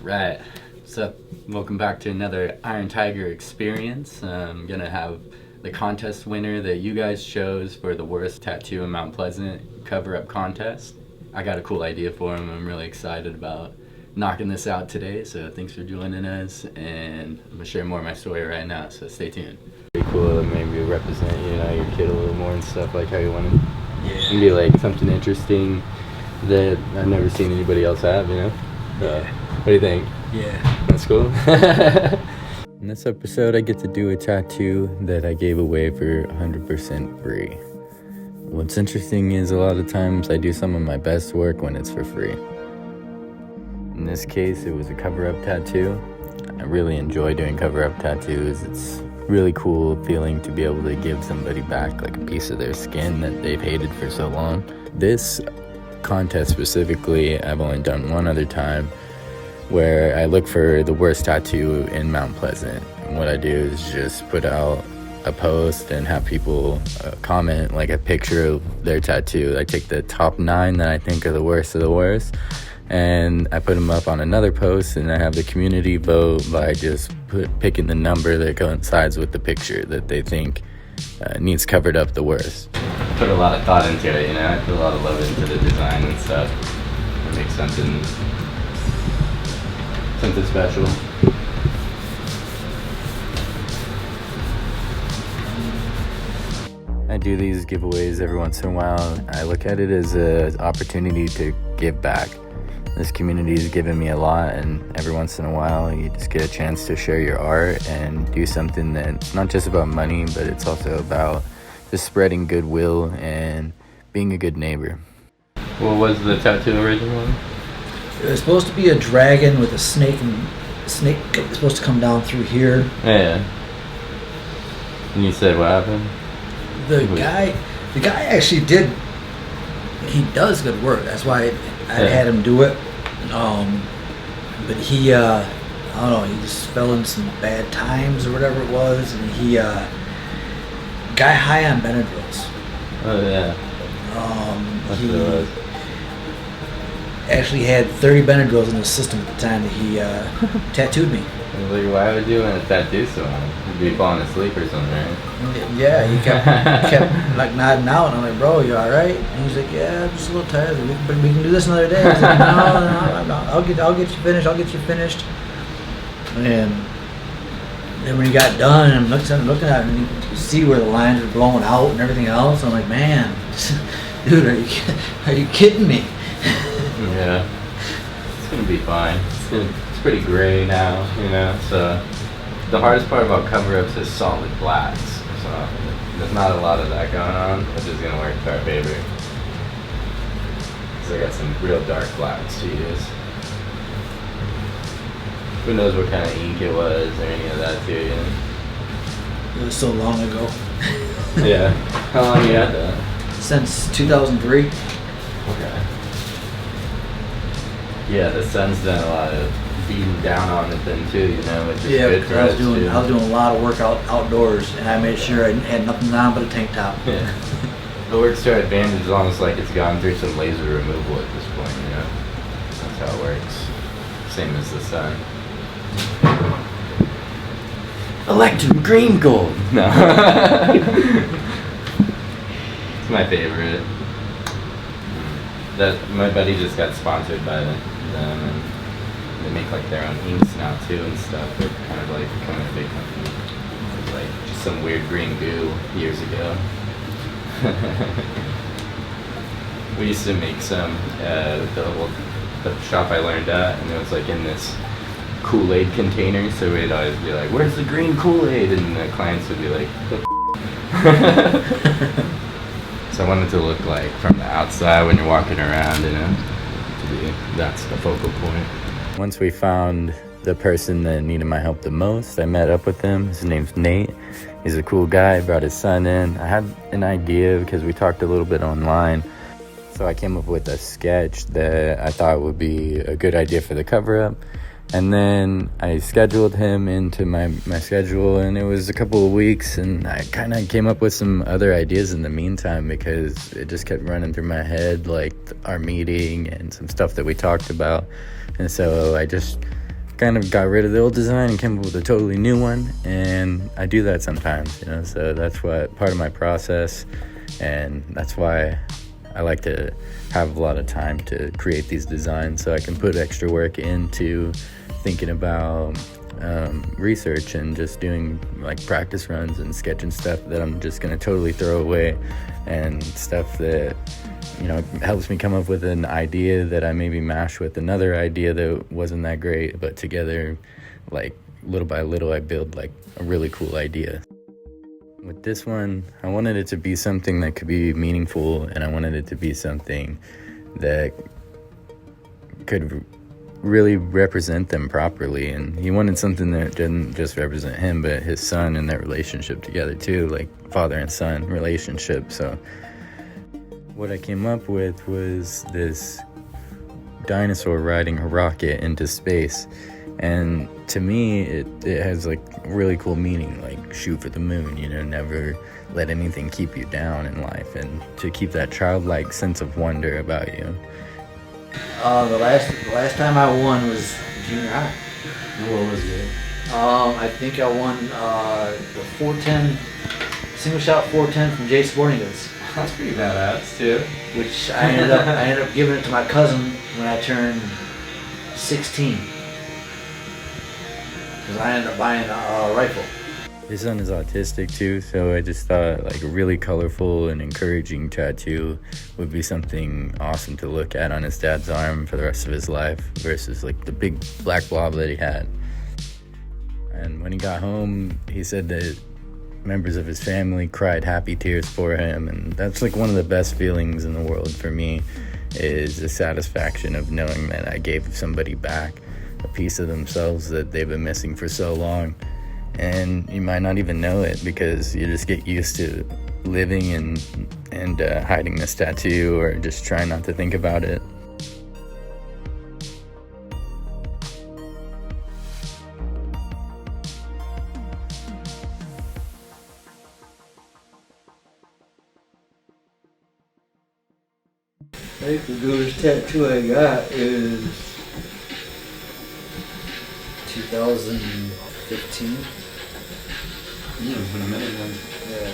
Right. What's up? Welcome back to another Iron Tiger experience. I'm gonna have the contest winner that you guys chose for the worst tattoo in Mount Pleasant cover-up contest. I got a cool idea for him. I'm really excited about knocking this out today, so thanks for joining us, and I'm gonna share more of my story right now, so stay tuned. Pretty cool to maybe represent, your kid a little more and stuff, like how you want to be like something interesting that I've never seen anybody else have, What do you think? Yeah. That's cool. In this episode, I get to do a tattoo that I gave away for 100% free. What's interesting is a lot of times I do some of my best work when it's for free. In this case, it was a cover-up tattoo. I really enjoy doing cover-up tattoos. It's really cool feeling to be able to give somebody back like a piece of their skin that they've hated for so long. This contest specifically, I've only done one other time, where I look for the worst tattoo in Mount Pleasant. And what I do is just put out a post and have people comment like a picture of their tattoo. I take the top 9 that I think are the worst of the worst, and I put them up on another post, and I have the community vote by just picking the number that coincides with the picture that they think needs covered up the worst. I put a lot of thought into it, I put a lot of love into the design and stuff. It makes something special. I do these giveaways every once in a while. I look at it as an opportunity to give back. This community has given me a lot, and every once in a while you just get a chance to share your art and do something that's not just about money, but it's also about just spreading goodwill and being a good neighbor. What was the tattoo originally? It was supposed to be a dragon with a snake, and the snake was supposed to come down through here. Yeah. And you said what happened? The guy actually he does good work. That's why I had him do it. But he, I don't know, he just fell in some bad times or whatever it was, and he, guy high on Benadryls. Oh yeah. He actually had 30 Benadryls in his system at the time that he tattooed me. Like, why would you want to tattoo someone? You'd be falling asleep or something, right? Yeah, he kept like nodding out, and I'm like, bro, you all right? And he's like, yeah, I'm just a little tired. We can do this another day. I was like, no, I'll get you finished. And then when he got done, and I'm looking at it, and you can see where the lines are blowing out and everything else. I'm like, man, dude, are you kidding me? Yeah, it's gonna be fine. It's pretty gray now, so the hardest part about cover-ups is solid blacks, so there's not a lot of that going on, which is gonna work to our favor. So I got some real dark blacks to use. Who knows what kind of ink it was or any of that too, It was so long ago. Yeah. How long you had that? Since 2003. Okay. Yeah, the sun's done a lot of beating down on it then too, which is good for us too. I was doing a lot of work outdoors, and I made sure I had nothing on but a tank top. Yeah. It works to our advantage as long as it's gone through some laser removal at this point, That's how it works. Same as the sun. Electrum green gold! No. It's my favorite. My buddy just got sponsored by them, and they make their own inks now too and stuff. They're kind of becoming a big company. It was just some weird green goo years ago. We used to make some the shop I learned at, and it was in this Kool-Aid container, so we'd always be like, where's the green Kool-Aid? And the clients would be like, so I wanted to look from the outside when you're walking around, that's the focal point. Once we found the person that needed my help the most, I met up with him. His name's Nate. He's a cool guy. He brought his son in. I had an idea because we talked a little bit online. So I came up with a sketch that I thought would be a good idea for the cover-up. And then I scheduled him into my schedule, and it was a couple of weeks, and I kind of came up with some other ideas in the meantime because it just kept running through my head, like our meeting and some stuff that we talked about. And so I just kind of got rid of the old design and came up with a totally new one. And I do that sometimes, you know, so that's what part of my process, and that's why I like to have a lot of time to create these designs, so I can put extra work into thinking about research and just doing like practice runs and sketching stuff that I'm just gonna totally throw away, and stuff that, you know, helps me come up with an idea that I maybe mash with another idea that wasn't that great, but together, like little by little, I build like a really cool idea. With this one, I wanted it to be something that could be meaningful, and I wanted it to be something that could really represent them properly. And he wanted something that didn't just represent him, but his son and their relationship together too, like father and son relationship. So what I came up with was this dinosaur riding a rocket into space. And to me, it has like really cool meaning, like shoot for the moon, you know, never let anything keep you down in life, and to keep that childlike sense of wonder about you. The last time I won was junior high. What was it? I think I won the 410 single shot 410 from Jay Sporting Goods. That's pretty badass too. Which I ended up giving it to my cousin when I turned 16. Because I ended up buying a rifle. His son is autistic too, so I just thought like a really colorful and encouraging tattoo would be something awesome to look at on his dad's arm for the rest of his life, versus like the big black blob that he had. And when he got home, he said that members of his family cried happy tears for him, and that's like one of the best feelings in the world for me, is the satisfaction of knowing that I gave somebody back a piece of themselves that they've been missing for so long. And you might not even know it, because you just get used to living and hiding this tattoo, or just trying not to think about it. I think the newest tattoo I got is 2015. It's been a minute then. Yeah,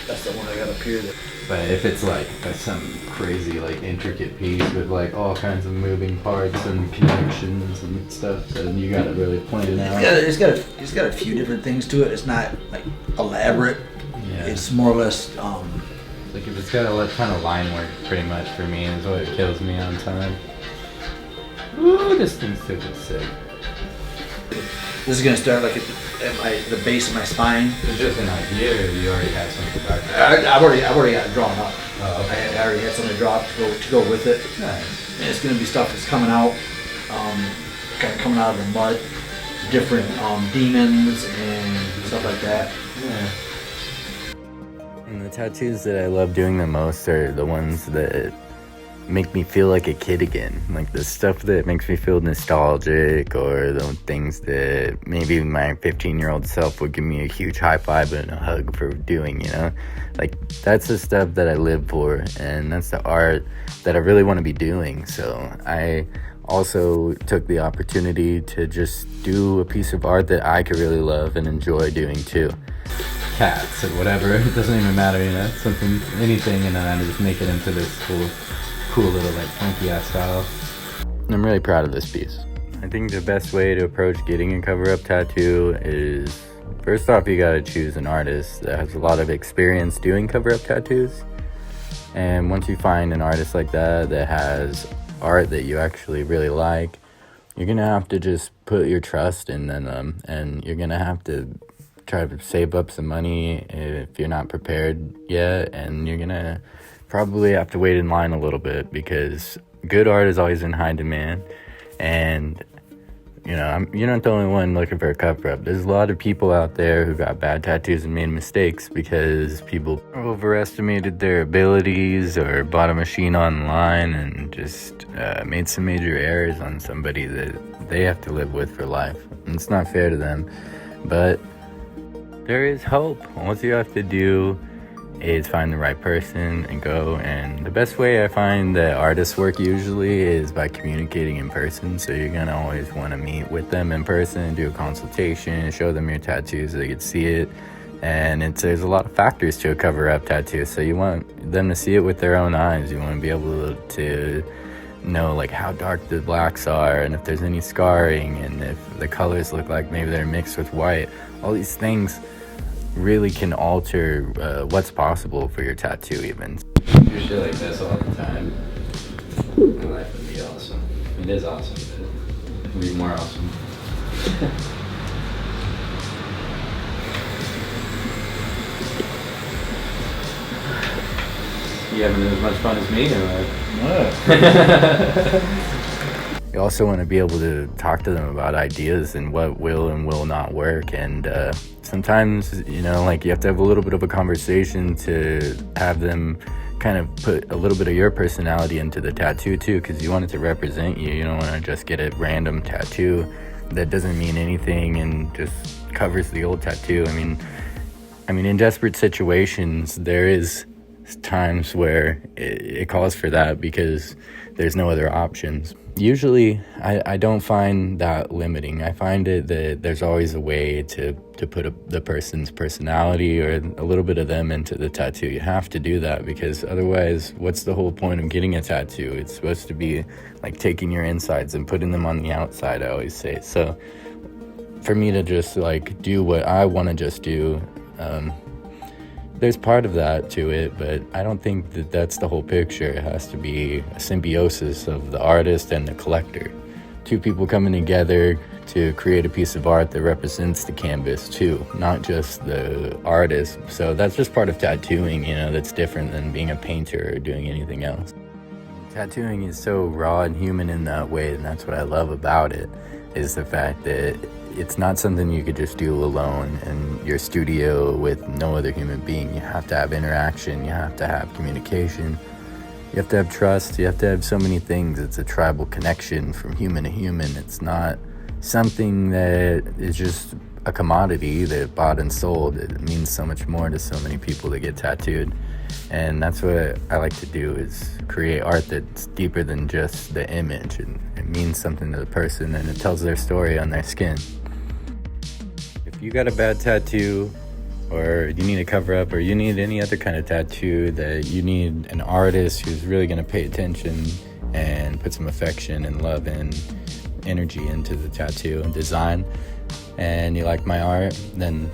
that's the one I got up here. But if it's like some crazy like intricate piece with like all kinds of moving parts and connections and stuff, then you gotta really point it out. It's got a few different things to it. It's not like elaborate. Yeah. It's more or less. Like if it's got a kind of line work, pretty much for me is what kills me on time. Ooh, this thing's super sick. This is gonna start like at the base of my spine. It's just an idea, or you already have something back there? I've already got it drawn up. Oh, okay. I already had something drawn to go with it. Nice. And it's gonna be stuff that's coming out, kind of coming out of the mud, different demons and stuff like that. Yeah. And the tattoos that I love doing the most are the ones that make me feel like a kid again. Like the stuff that makes me feel nostalgic, or the things that maybe my 15-year-old self would give me a huge high five and a hug for doing, you know? Like that's the stuff that I live for, and that's the art that I really want to be doing. So I also took the opportunity to just do a piece of art that I could really love and enjoy doing too. Cats or whatever, it doesn't even matter, you know, something, anything, and then I just make it into this cool little like funky ass style. I'm really proud of this piece. I think the best way to approach getting a cover-up tattoo is, first off, you gotta choose an artist that has a lot of experience doing cover-up tattoos. And once you find an artist like that has art that you actually really like, you're gonna have to just put your trust in them, and you're gonna have to try to save up some money if you're not prepared yet, and you're gonna probably have to wait in line a little bit, because good art is always in high demand. And you know, you're not the only one looking for a cover-up. There's a lot of people out there who got bad tattoos and made mistakes because people overestimated their abilities, or bought a machine online and just made some major errors on somebody that they have to live with for life. And it's not fair to them, but there is hope. All you have to do is find the right person and go. And the best way I find that artists work usually is by communicating in person. So you're gonna always want to meet with them in person, do a consultation, show them your tattoos so they can see it. And there's a lot of factors to a cover-up tattoo, so you want them to see it with their own eyes. You want to be able to know like how dark the blacks are, and if there's any scarring, and if the colors look like maybe they're mixed with white. All these things really can alter what's possible for your tattoo even. Do shit like this all the time. My life would be awesome. It is awesome, but it would be more awesome. You having as much fun as me, or what? You also want to be able to talk to them about ideas and what will and will not work. And sometimes, you know, like you have to have a little bit of a conversation to have them kind of put a little bit of your personality into the tattoo too, because you want it to represent you. You don't want to just get a random tattoo that doesn't mean anything and just covers the old tattoo. I mean, in desperate situations, there is times where it calls for that because there's no other options. Usually I don't find that limiting. I find it that there's always a way to put the person's personality or a little bit of them into the tattoo. You have to do that, because otherwise what's the whole point of getting a tattoo? It's supposed to be like taking your insides and putting them on the outside, I always say. So for me to just like do what I want to just do, there's part of that to it, but I don't think that that's the whole picture. It has to be a symbiosis of the artist and the collector. Two people coming together to create a piece of art that represents the canvas too, not just the artist. So that's just part of tattooing, you know, that's different than being a painter or doing anything else. Tattooing is so raw and human in that way, and that's what I love about it, is the fact that it's not something you could just do alone in your studio with no other human being. You have to have interaction, you have to have communication, you have to have trust, you have to have so many things. It's a tribal connection from human to human. It's not something that is just a commodity that bought and sold. It means so much more to so many people that get tattooed. And that's what I like to do, is create art that's deeper than just the image, and it means something to the person and it tells their story on their skin. If you got a bad tattoo, or you need a cover up, or you need any other kind of tattoo that you need an artist who's really going to pay attention and put some affection and love and energy into the tattoo and design, and you like my art, then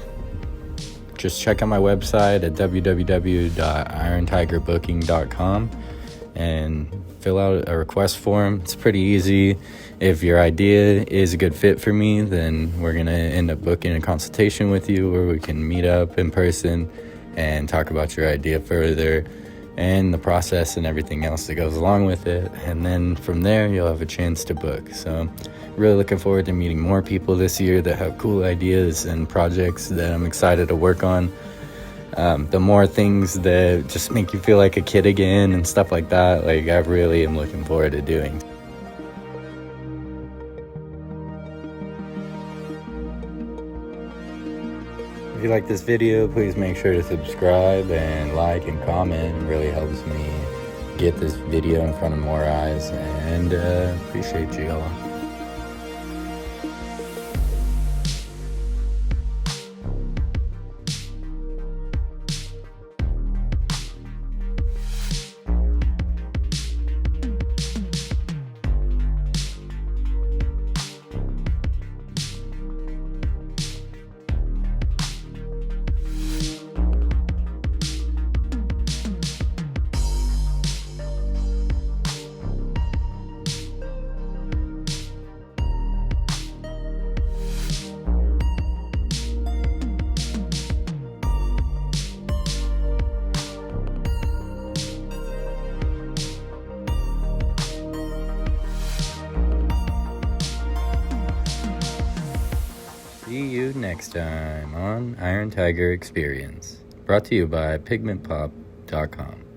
just check out my website at www.irontigerbooking.com and fill out a request form. It's pretty easy. If your idea is a good fit for me, then we're gonna end up booking a consultation with you where we can meet up in person and talk about your idea further and the process and everything else that goes along with it. And then from there, you'll have a chance to book. So really looking forward to meeting more people this year that have cool ideas and projects that I'm excited to work on. The more things that just make you feel like a kid again and stuff like that, like I really am looking forward to doing. If you like this video, please make sure to subscribe and like and comment. It really helps me get this video in front of more eyes, and appreciate you all. See you next time on Iron Tiger Experience. Brought to you by pigmentpop.com.